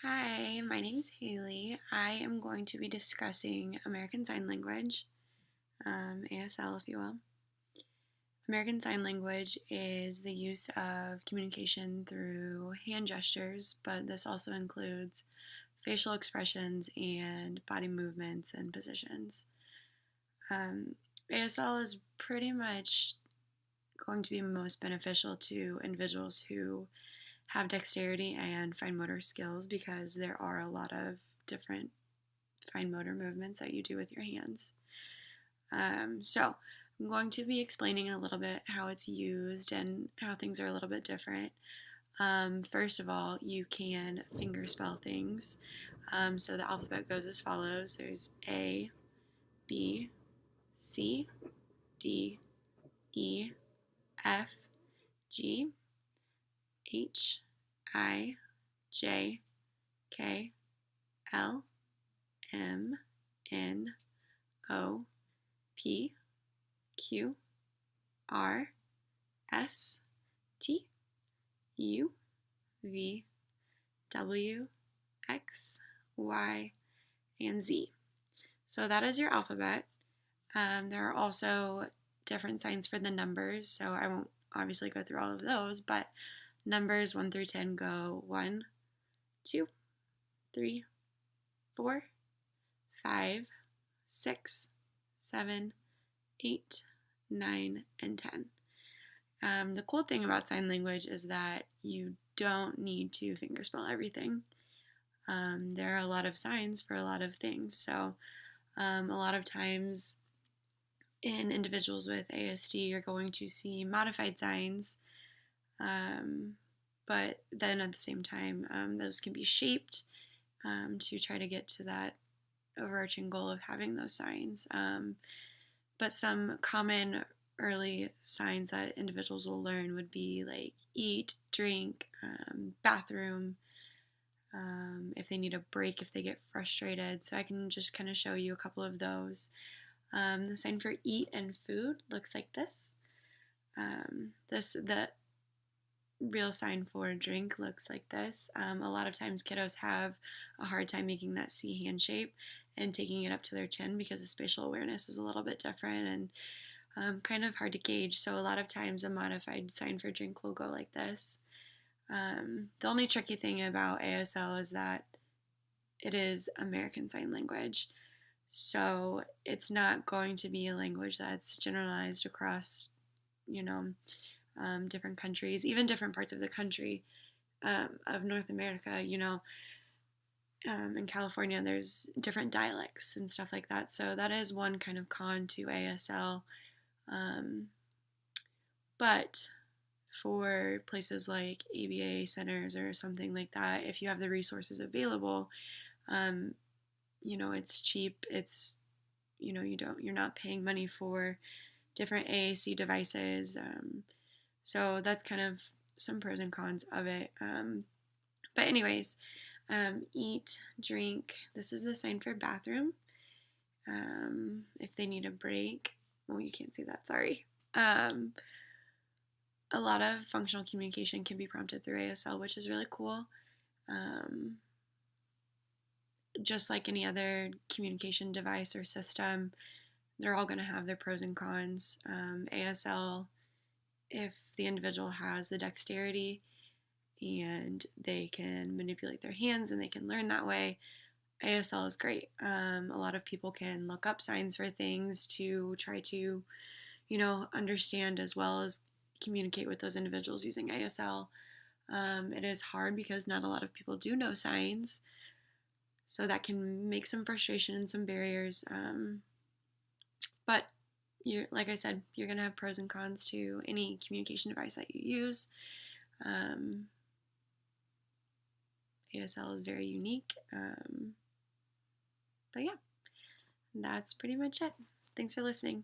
Hi, my name is Haley. I am going to be discussing American Sign Language, ASL, if you will. American Sign Language is the use of communication through hand gestures, but this also includes facial expressions and body movements and positions. ASL is pretty much going to be most beneficial to individuals who have dexterity and fine motor skills because there are a lot of different fine motor movements that you do with your hands. So I'm going to be explaining a little bit how it's used and how things are a little bit different. First of all, you can finger spell things. So the alphabet goes as follows. There's A, B, C, D, E, F, G, H, I, J, K, L, M, N, O, P, Q, R, S, T, U, V, W, X, Y, and Z. So that is your alphabet. There are also different signs for the numbers, so I won't obviously go through all of those, but numbers 1 through 10 go 1, 2, 3, 4, 5, 6, 7, 8, 9, and 10. The cool thing about sign language is that you don't need to fingerspell everything. There are a lot of signs for a lot of things. So a lot of times in individuals with ASD, you're going to see modified signs, but then at the same time, those can be shaped to try to get to that overarching goal of having those signs. But some common early signs that individuals will learn would be like eat, drink, bathroom, if they need a break, if they get frustrated. So I can just kind of show you a couple of those. The sign for eat and food looks like this. The real sign for drink looks like this. A lot of times kiddos have a hard time making that C hand shape and taking it up to their chin because the spatial awareness is a little bit different and kind of hard to gauge. So a lot of times a modified sign for drink will go like this. The only tricky thing about ASL is that it is American Sign Language. So it's not going to be a language that's generalized across, different countries, even different parts of the country of North America. In California, there's different dialects and stuff like that. So that is one kind of con to ASL. But for places like ABA centers or something like that, if you have the resources available, it's cheap. It's, you're not paying money for different AAC devices. So that's kind of some pros and cons of it. But anyways, eat, drink. This is the sign for bathroom. If they need a break. Oh, you can't see that, sorry. A lot of functional communication can be prompted through ASL, which is really cool. Just like any other communication device or system, they're all going to have their pros and cons. ASL, if the individual has the dexterity and they can manipulate their hands and they can learn that way, ASL is great. A lot of people can look up signs for things to try to, understand as well as communicate with those individuals using ASL. It is hard because not a lot of people do know signs, so that can make some frustration and some barriers. But like I said, you're going to have pros and cons to any communication device that you use. ASL is very unique. But yeah, that's pretty much it. Thanks for listening.